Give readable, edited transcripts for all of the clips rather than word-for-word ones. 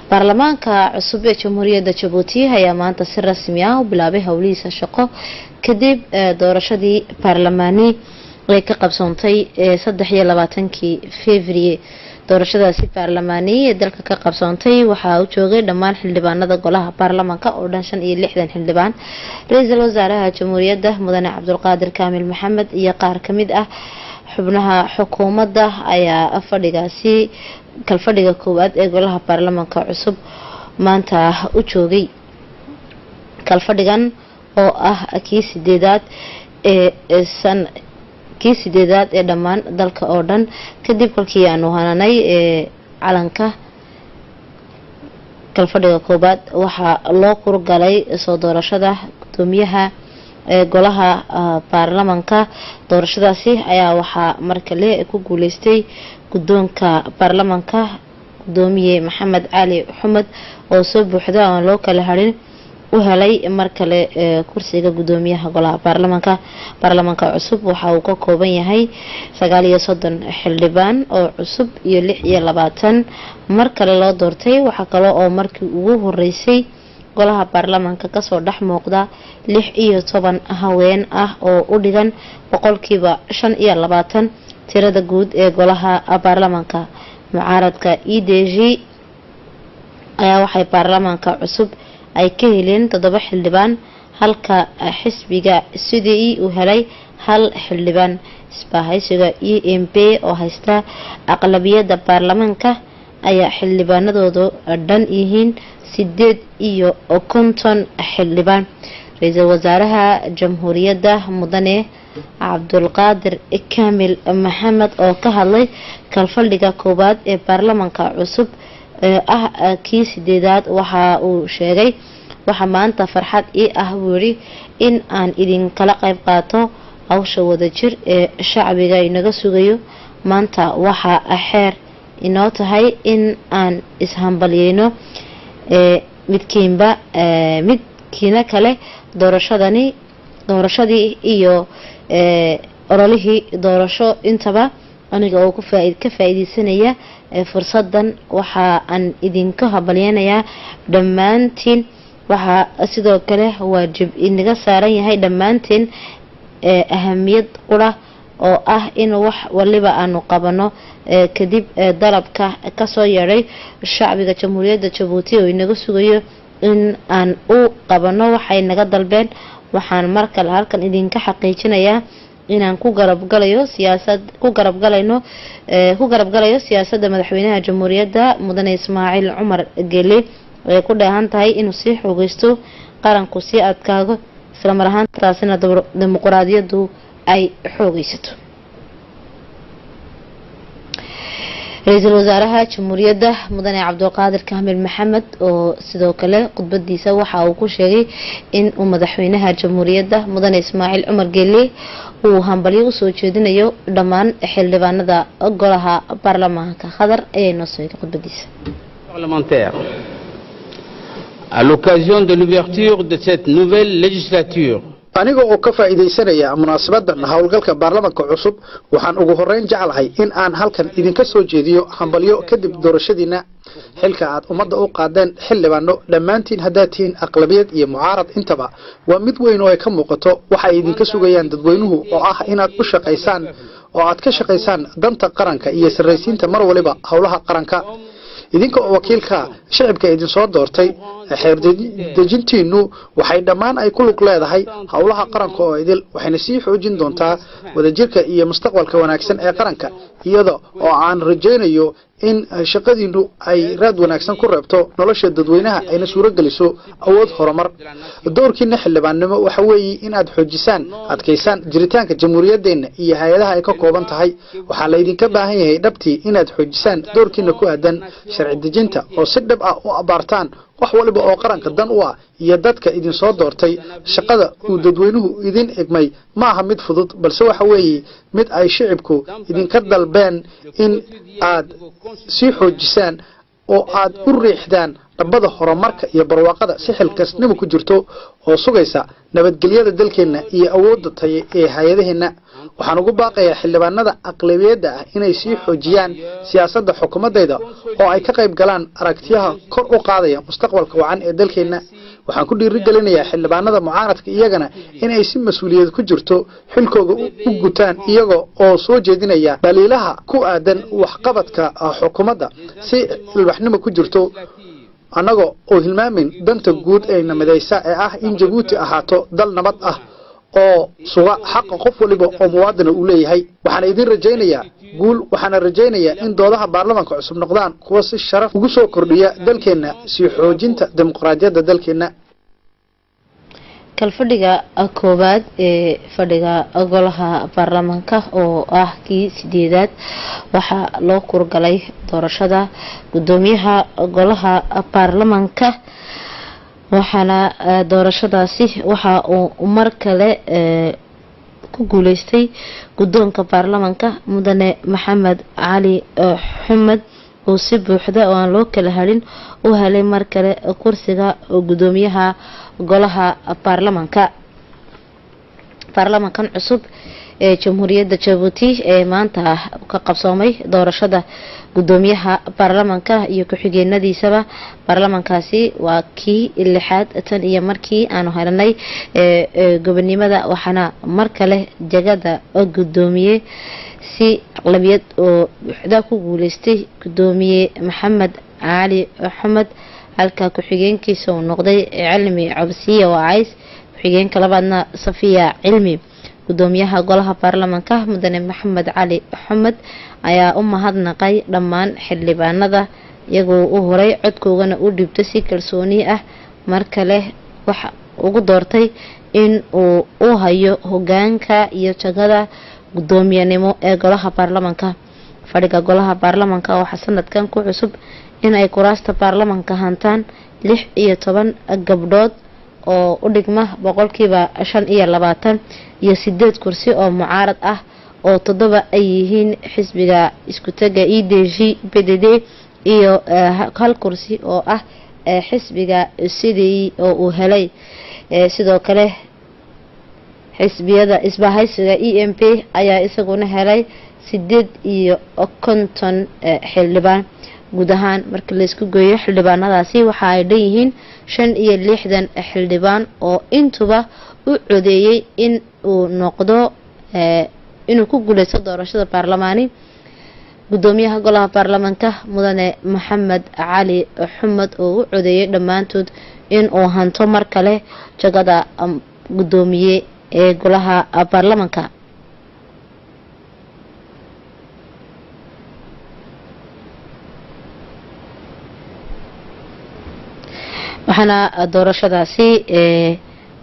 baarlamaanka cusub ee Jamhuuriyadda Djibouti ayaa maanta si rasmi ah u bilaabay howlihiisa shaqo kadib doorashadii baarlamaani ee ka qabsoontay 23 Febraayo. doorashadaasi baarlamaani ee dalka ka qabsoontay waxa uu joogay dhammaan xildhibaanada golaha baarlamaanka oo dhan 65 xildhibaan. Ra'iisul Wasaaraha Jamhuuriyadda Mudane Cabdulqaadir Kaamil Maxamed iyo qaar kamid ah xubnaha xukuumadda ayaa fadhigaasi kalfadhiga koowaad ee golaha baarlamaanka cusub maanta u joogay. kalfadhigan oo ah kii sideedaad ee dhammaan dalka oo dhan kadib kolkii aanu hananay calanka. kalfadhiga koowaad waxaa loo kurgalay soo doorashada gudoomiyaha golaha baarlamaanka. doorashadaasi ayaa waxaa markale ku guuleystay gudoonka baarlamaanka gudoomiye Maxamed Cali Xumed oo soo buuxda aan loo kala harin u helay markale kursiga gudoomiyaha golaha baarlamaanka cusub waxa uu ka kooban yahay 39 xildhibaan oo cusub iyo 26 markale loo doortay. waxa kale oo markii ugu horeysay golaha baarlamaanka ka soo dhax muuqda 16 haween ah oo u dhigan 25% tirada guud ee golaha baarlamaanka. mucaaradka EDG ayaa waxay baarlamaanka cusub ay ka heleen 7 xildhibaan halka xisbiga CDE uu helay 1 xildhibaan. isbahaysiga EMP oo haysta aqlabiyadda baarlamaanka ayaa xildhibaanadoodu dhan yihiin 58 xildhibaan. Ra'iisul Wasaaraha Jamhuuriyadda Mudane Cabdulqaadir Kaamil Maxamed oo ka hadlay kalfadhiga koowaad ee baarlamaanka cusub kii sideedaad waxa uu sheegay waxa maanta farxad ii ah wuri in aan idin kala qayb qaato hawsha wadajir ee shacbiga inaga sugayo. maanta waxa xeer inoo tahay in aan ishambalyeeno midkiina kale doorashadii iyo ololihii doorasho intaba aniga oo ka faa'iideysanaya fursadan waxa aan idinka hambalyeenayaa dhammaantiin. waxa sidoo kale waajib inaga saaran yahay dhammaantiin ahamiyad qura oo ah in wax waliba aanu qabano kadib dalabka ka soo yeeray shacbiga Jamhuuriyadda Djibouti oo inaga sugayo in aan u qabano waxay naga dalbeen. waxaan markale halkan idinka xaqiijinayaa inaan ku garab galayo siyaasadda madaxweynaha Jamhuuriyadda Mudane Ismaaciil Cumar Geele ee ku dheehan tahay inuu sii xoogeysto qaranku si adkaago isla mar ahaantaasina dimuqraadiyaddu ay xoogeysato. Ra'iisul Wasaaraha Jamhuuriyadda Mudane Cabdulqaadir Kaamil Maxamed oo sidoo kale khudbadiisa waxa uu ku sheegay in uu madaxweynaha Jamhuuriyadda Mudane Ismaaciil Cumar Geele uu hambalyo u soo jeedinayo dhammaan xildhibaanada golaha baarlamaanka. Khadar ayay noo soo khudbadiisa. Parlementaire à l'occasion de l'ouverture de cette nouvelle législature. aniga oo ka faa'iideysanaya munaasabadan hawlgalka baarlamaanka cusub waxaan ugu horeyn jeclahay in aan halkan idinka soo jeediyo hambalyo kadib doorashadiina xilka aad ummadda u qaadeen xildhibaano dhammaantiin hadaatiin aqlabiyad iyo mucaarad intaba waa mid weyn oo ay ka muuqato waxa ay idinka sugayaan dadweynuhu oo ah inaad u shaqeysaan oo aad ka shaqeysaan danta qaranka iyo sarreysiinta mar waliba hawlaha qaranka. idinka oo wakiilka shacabka idin soo doortay xeer dejintiinu waxay dhammaan ay ku lug leedahay hawlaha qaranka oo idil waxayna sii xoojin doontaa wadajirka iyo mustaqbalka wanaagsan ee qaranka iyada oo aan rajaynayo in shaqadiinu ay raad wanaagsan ku reebto nolosha dadweynaha ayna suuro geliso awood horumar. doorkiina xildhibaannimo waxa weeye in aad xoojisaan adkeysaan jiritaanka jamhuuriyaddeena iyo hay'adaha ay ka kooban tahay. waxaa la idinka baahan yahay dhabtii inaad xoojisaan doorkiina ku aadan sharci dejinta oo si dhab ah u abaartaan wax waliba oo qaranka dan u ah iyo dadka idin soo doortay. shaqada uu dadweynuhu idin egmay ma aha mid fudud balse waxa weeye mid ay shacabku idinka dalbeen in aad sii xoojisaan oo aad u riixdaan dhabada horumarka iyo barwaaqada si xilkasnimo ku jirto oo sugaysa nabadgelyada dalkeena iyo awoodda tayo ee hay'adaheena. waxaan ugu baaqayaa xildhibaanada aqlabiyadda ah inay sii xoojiyaan siyaasadda xukuumadeyda oo ay ka qayb galaan aragtiyaha kor u qaadaya mustaqbalka wacan ee dalkeena waxaan ku dhiirigelinayaa xildhibaanada mucaaradka iyagana inay si mas'uuliyad ku jirto xilkooda u gutaan iyaga oo soo jeedinaya dhaliilaha ku aadan waxqabadka xukuumadda si ilbaxnimo ku jirto annaga oo hilmaamin danta guud ee namadaysa ee ah in Djibouti ahaato dal nabad ah oo suga xaq qof waliba oo muwaadin uu leeyahay waxaan idin rajaynayaa guul waxaan rajaynayaa in doodaha baarlamaanka cusub noqdaan kuwa si sharaf ugu soo kordhiya dalkeena si xoojinta dimuqraadiyadda dalkeena kalfadhiga koobaad ee fadhiga golaha baarlamaanka oo ah kii 8aad waxaa loo kurgalay doorashada gudoomiyaha golaha baarlamaanka waxaana doorashadaasi waxa uu mar kale ku guuleystay gudoonka baarlamaanka mudane Maxamed Cali Xumed oo si buuxda oo aan loo kala halin u helay mar kale kursiga gudoomiyaha golaha baarlamaankan cusub ee Jamhuuriyadda Djibouti ee maanta ka qabsoomay doorashada gudoomiyaha baarlamaanka iyo ku-xigeenadiisaba baarlamaankaasi waa kii 6aad tan iyo markii aanu helanay gobonimada waxaana mar kale jagada gudoomiye si aqlabiyad oo buuxda ku guuleystay gudoomiye Maxamed Cali Xumed halka ku-xigeenkiisa uu noqday Cilmi Cabsiye Wacays ku-xigeenka labaadna Safiya Cilmi gudoomiyaha golaha baarlamaanka mudane Maxamed Cali Xumed ayaa u mahadnaqay dhammaan xildhibaanada iyagoo u horay codkoodana u dhibtay si kalsooni ah mar kale waxa ugu doortay in uu u hayo hogaanka iyo jagada gudoomiyanimo ee golaha baarlamaanka fadhiga golaha baarlamaanka waxa sanadkan ku cusub in ay kuraasta baarlamaanka hantaan 16 gabdhood oo u dhigma boqolkiiba 25 iyo 8 kursi oo mucaarad ah oo 7 ay yihiin xisbiga isku taga IDG PDD iyo hal kursi oo ah xisbiga CDI oo uu helay sidoo kale xisbiyada isbahaysiga EMP ayaa isaguna helay 58 xildhibaan guud ahaan marka la isku geeyo xildhibaanadaasi waxa ay dhanyihiin 65 xildhibaan oo intuba u codeeyay in uu noqdo inuu ku guuleysto doorashada baarlamaani gudoomiyaha golaha baarlamaanka mudane Maxamed Cali Xumed oo u codeeyay dhamaantood in uu hanto mar kale jagada gudoomiye ee golaha baarlamaanka waxaana doorashadaasi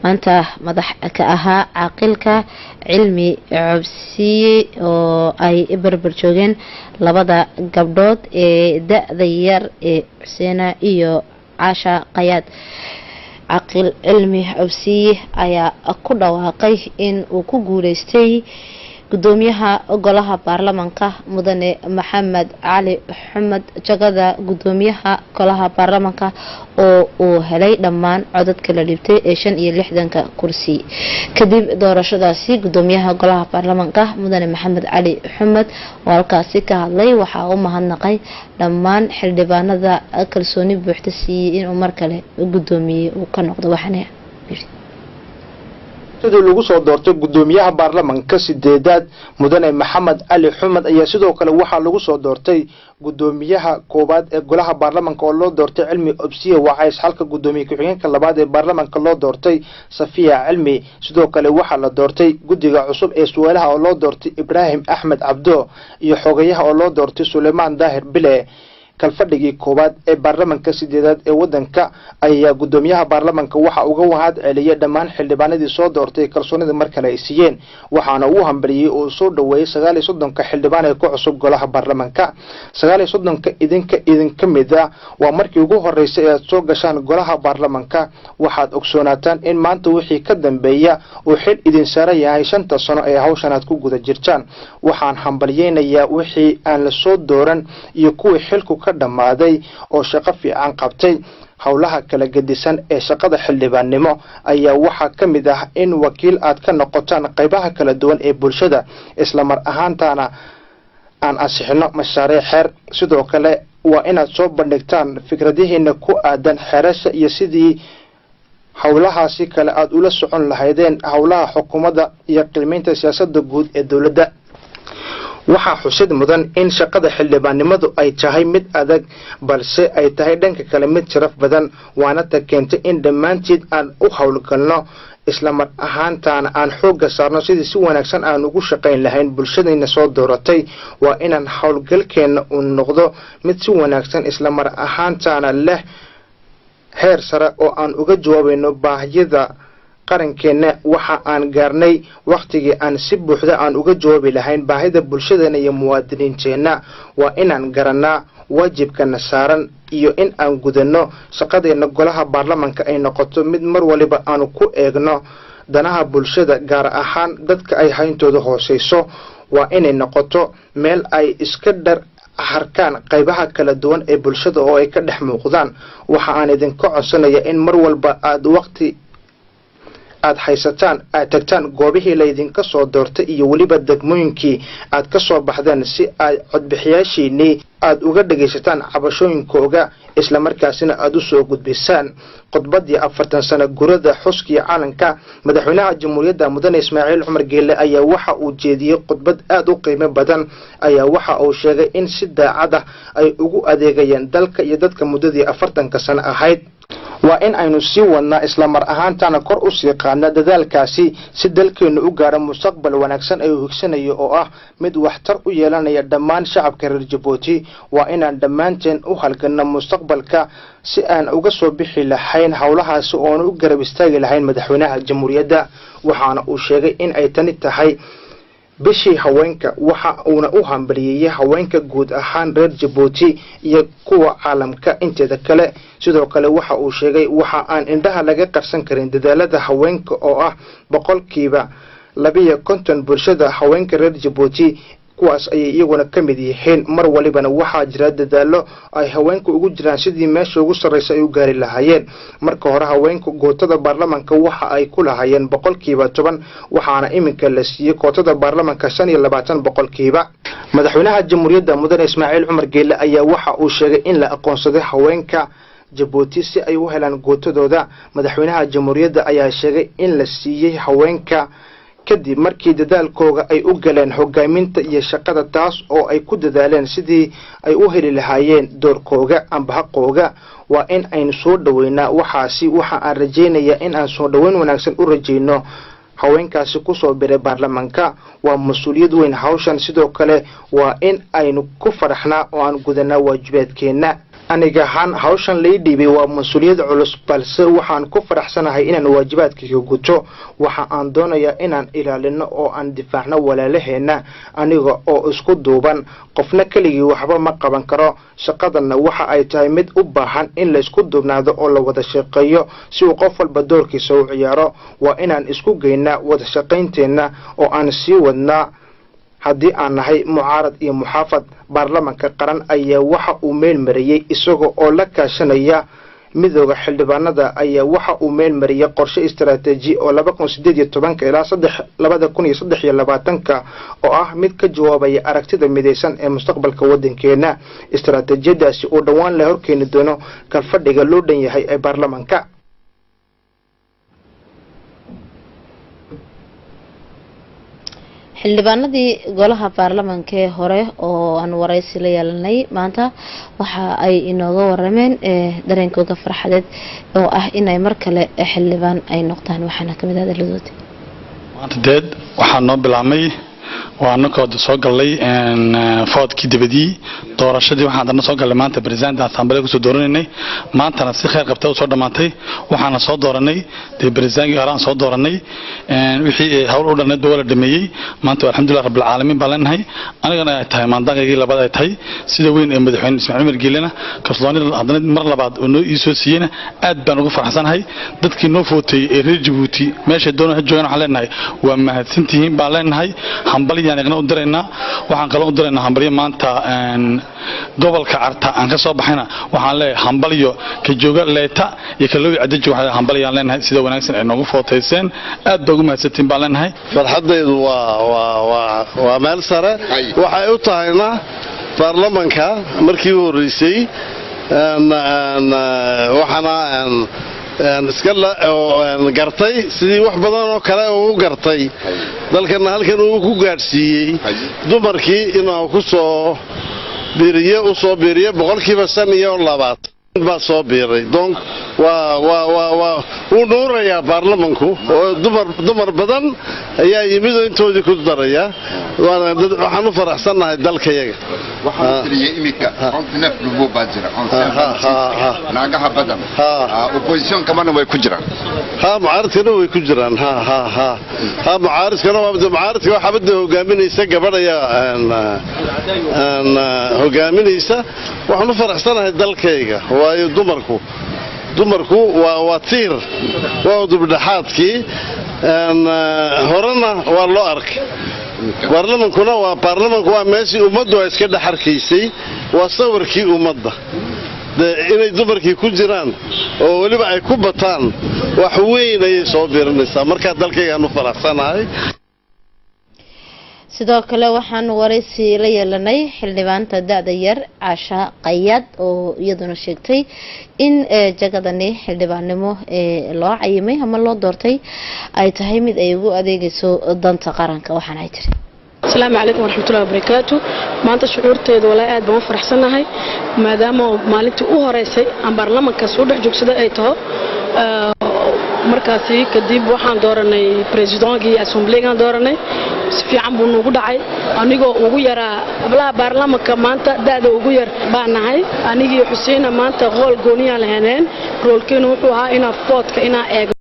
maanta madax ka ahaa caaqilka Cilmi Cabsiye oo ay barbar joogeen labada gabdhood ee da'da yar ee Xuseen iyo Caasha Qayaad caaqil Cilmi Cabsiye ayaa ku dhawaaqay in uu ku guuleystay gudoomiyaha golaha baarlamaanka mudane Maxamed Cali Xumed jagada gudoomiyaha golaha baarlamaanka oo uu helay dhammaan codadka la dhibtay ee 65 kursi kadib doorashadaasi gudoomiyaha golaha baarlamaanka mudane Maxamed Cali Xumed oo halkaasi ka hadlay waxa uu mahadnaqay dhammaan xildhibaanada kalsooni buuxda siiyay in uu mar kale gudoomiye uu ka noqdo waxana sidoo lagu soo doortay gudoomiyaha baarlamaanka 8aad mudane Maxamed Cali Xumed ayaa sidoo kale waxa lagu soo doortay gudoomiyaha koobaad ee golaha baarlamaanka oo loo doortay Cilmi Cabsiye Wacays halka gudoomiye ku-xigeenka labaad ee baarlamaanka loo doortay Safiya Cilmi sidoo kale waxa la doortay gudiga cusub ee su'aalaha oo loo doortay Ibrahim Ahmed Abdo iyo xogayaha oo loo doortay Sulaymaan Daahir Bile kalfadhigii koobaad ee baarlamaanka 8aad ee wadanka ayaa gudoomiyaha baarlamaanka waxa uga wahad celiyay dhammaan xildhibaanadii soo doortay kalsoonida mar kale ay siiyeen waxaana uu hambaliyay oo soo dhaweeyay 39 xildhibaan ee ku cusub golaha baarlamaanka 39 idinka mid ah waa markii ugu horeysay ee soo gashaan golaha baarlamaanka waxaad ogsoonataan in maanta wixii ka dambeeya uu xil idin saaran yahay 5 sano ee hawshan aad ku guda jirtaan waxaan hambaliyaynayaa wixii aan la soo dooran iyo kuwii xilku ka dhamaaday oo shaqo fiican qabtay howlaha kala gedisan ee shaqada xildhibaannimo ayaa waxaa ka mid ah in wakiil aad ka noqotaan qaybaha kala duwan ee bulshada isla mar ahaantaana aan ansixino mashaariic xeer sidoo kale waa inaad soo bandhigtaan fikradihiina ku aadan xeerasha iyo sidii howlahaasi kale aad ula socon lahaydeen howlaha xukuumadda iyo qiimeynta siyaasadda guud ee dowladda waxaa xusid mudan in shaqada xildhibaannimadu ay tahay mid adag balse ay tahay dhanka kale mid sharaf badan waana ta keentay in dhammaanteed aan u howlgalno isla mar ahaantaana aan xoogga saarno sidii si wanaagsan aan ugu shaqayn lahayn bulshadayna soo dooratay waa inaan howlgalkeenna uu noqdo mid si wanaagsan isla mar ahaantaana leh heer sare oo aan uga jawaabayno baahiyada qarankeena waxa aan gaarnay waqtigii aan si buuxda aan uga jawaabi lahayn baahida bulshadeena iyo muwaadiniinteena waa inaan garanaa waajibkana saaran iyo in aan gudano shaqadeena golaha baarlamaanka ay noqoto mid mar waliba aanu ku eegno danaha bulshada gaar ahaan dadka ay hayntooda hooseyso waa inay noqoto meel ay iska dhar harkaan qaybaha kala duwan ee bulshada oo ay ka dhex muuqdaan waxa aan idinka codsanaya in mar walba aad waqti aad haysataan aad tagtaan goobihii laydinka soo doortay iyo weliba degmooyinkii aad ka soo baxdeen si ay codbixiyaashiinii aad uga dhagaysataan cabashooyinkooga isla markaasina aad u soo gudbisaan khudbadii 40 sano gurada xuskii calanka madaxweynaha jamhuuriyadda mudane Ismaaciil Cumar Geelle ayaa waxa uu jeediyay khudbad aad u qiimo badan ayaa waxa uu sheegay in si daacad ah ay ugu adeegayeen dalka iyo dadka muddadii 40 sano ahayd waa in aynu sii wadnaa isla mar ahaantaana kor u sii qaadna dadaalkaasi si dalkeenu u gaaro mustaqbal wanaagsan ay higsanayo oo ah mid waxtar u yeelanaya dhammaan shacabka reer Djibouti waa inaan dhammaanteen u halganno mustaqbalka si aan uga soo bixi lahayn howlahaasi oo aan u garab istaagi lahayn madaxweynaha jamhuuriyadda waxaana uu sheegay in ay tani tahay bishii haweenka waxa uuna u hambaliyay haweenka guud ahaan reer Djibouti iyo kuwa caalamka inteeda kale sidoo kale waxa uu sheegay waxa aan indhaha laga qarsan karin dadaalada haweenka oo ah 250 bulshada haweenka reer Djibouti kuwaas ay iyaguna ka mid yihiin mar walibana waxa jira dadaalo ay haweenku ugu jiraan sidii meesha ugu sarreysay ay u gaari lahaayeen marka hore haweenku gootada baarlamaanka waxa ay ku lahaayeen 10% waxaana iminka la siiyay gootada baarlamaanka 25%. madaxweynaha jamhuuriyadda mudane Ismaaciil Cumar Geelle ayaa waxa uu sheegay in la aqoonsaday haweenka Djibouti si ay u helaan gootadooda madaxweynaha jamhuuriyadda ayaa sheegay in la siiyay haweenka kadib markii dadaalkooga ay u galeen hogaaminta iyo shaqada taas oo ay ku dadaaleen sidii ay u heli lahaayeen doorkooga amba xaqooga waa in aynu soo dhaweynaa waxa aan rajaynayaa in aan soo dhaweyn wanaagsan u rajayno haweenkaasi ku soo biray baarlamaanka waa mas'uuliyad weyn hawshan sidoo kale waa in aynu ku faraxnaa oo aan gudanaa waajibaadkeena aniga ahaan hawshan la dhiibay waa mas'uuliyad culus balse waxaan ku faraxsanahay inaan waajibaadkayga guto waxa aan doonayaa inaan ilaalino oo aan difaacno walaalaheena aniga oo isku duuban qofna kaligii waxba ma qaban karo shaqadana waxa ay tahay mid u baahan in la isku duubnaado oo la wada shaqeeyo si uu qof walba doorkiisa u ciyaaro waa inaan isku geynaa wada shaqaynteena oo aan sii wadnaa haddii aan nahay mucaarad iyo muxaafad baarlamaanka qaran ayaa waxa uu meel mariyay isagoo oo la kaashanaya midowga xildhibaanada ayaa waxa uu meel mariyay qorshe istiraatiiji oo 2018 ilaa 2023 oo ah mid ka jawaabaya aragtida midaysan ee mustaqbalka wadankeena istiraatiijiyadaasi oo dhawaan la horkeeni doono kalfadhiga loo dhan yahay ee baarlamaanka xildhibaanadii golaha baarlamaanka ee hore oo aan waraysi la yeelanay maanta waxa ay inooga warameen dareenkooda farxadeed oo ah inay mar kale xildhibaan ay noqdaan waxaana kamid ah hadaladooda maanta deed waxaa noo bilaabmay waana kooda soo galay foodkii dibadii doorashadii waxaan dana soo galay maanta president assembly ku soo dooranay maantana si khayr qabta soo dhamaatay waxaana soo dooranay president gaaraan soo dooranay wixii hawl u dhanay dawlad dhameeyay maanta alxamdulillah rabbil caalamiin balanahay anigana ay tahay maandaaqaygii labaad ay tahay sida weyn ee madaxweyne Ismaaciil Cumar Geelle kalsoonida hadana mar labaad oo noo soo siiyeen aad baan ugu faraxsanahay dadkii noo footay ee reer Djibouti meesha doonaan joogan waxa leenahay waa mahadsantihiin baa leenahay hambaliyaan igna u diraynaa waxaan kala u diraynaa hambaliyo maanta gobolka Carta aan ka soo baxayna waxaan leeyahay hambaliyo ka jooga leeta iyo ka loo cadeeyo waxa hambaliyaan leenahay sida wanaagsan ay noogu footeyseen aad baa ugu mahadsantiin baan leenahay farxadeedu waa meel sare waxay u tahayna baarlamaanka markii uu horeysay waxana iska gartay sidii wax badan oo kale uu gartay dalkana halkan uu ku gaarsiiyay dumarkii inuu ku soo biiriye boqolkiiba 5 baa soo biiray donc uu nuuraya baarlamaanku oo dumar badan ayaa yimid intoodii ku daraya waxaan u faraxsanahay dalkayaga waxaan tiriyay imika 39 lugo baajira naagaha badan opposition kamana way ku jiraan mucaaradkana way ku jiraan mucaaradkana waxa bada hogaaminaysa gabadhaya hogaaminaysa waxaan u faraxsanahay dalkayga waayo dumarku waa tiir waa dubdhaxaadkii horena waa loo arkay baarlamaanku waa meeshii ummaddu ay iska dhaxarkaysay waa sawirkii ummadda inay dumarkii ku jiraan oo weliba ay ku bataan wax weyn ayay soo biirinaysaa markaa dalkaygaan u faraxsanahay sidoo kale waxaan waraysi la yeelanay xildhibaanta da'da yar Caasha Qayad oo iyaduna sheegtay in jagadani xildhibaanimo loo cayimay ama loo doortay ay tahay mid ay ugu adeegayso danta qaranka waxaan ay tiri السلام عليكم ورحمة الله وبركاته ما أنت شعورت ولا قاعد بمفرح سنة ما دام مالتي أوهرسي عن برلمان كسود حجوك سدا أيته markaasi kadib waxaan dooranay presidentki assemblyga dooranay si fiican buu nagu dhacay anigoo ugu yaraa ablaha baarlamaanka maanta daada ugu yar baan nahay anigii Xuseen maanta qool gooniya lahayneen roolkeenu wuxuu ahaa ina foodka ina eego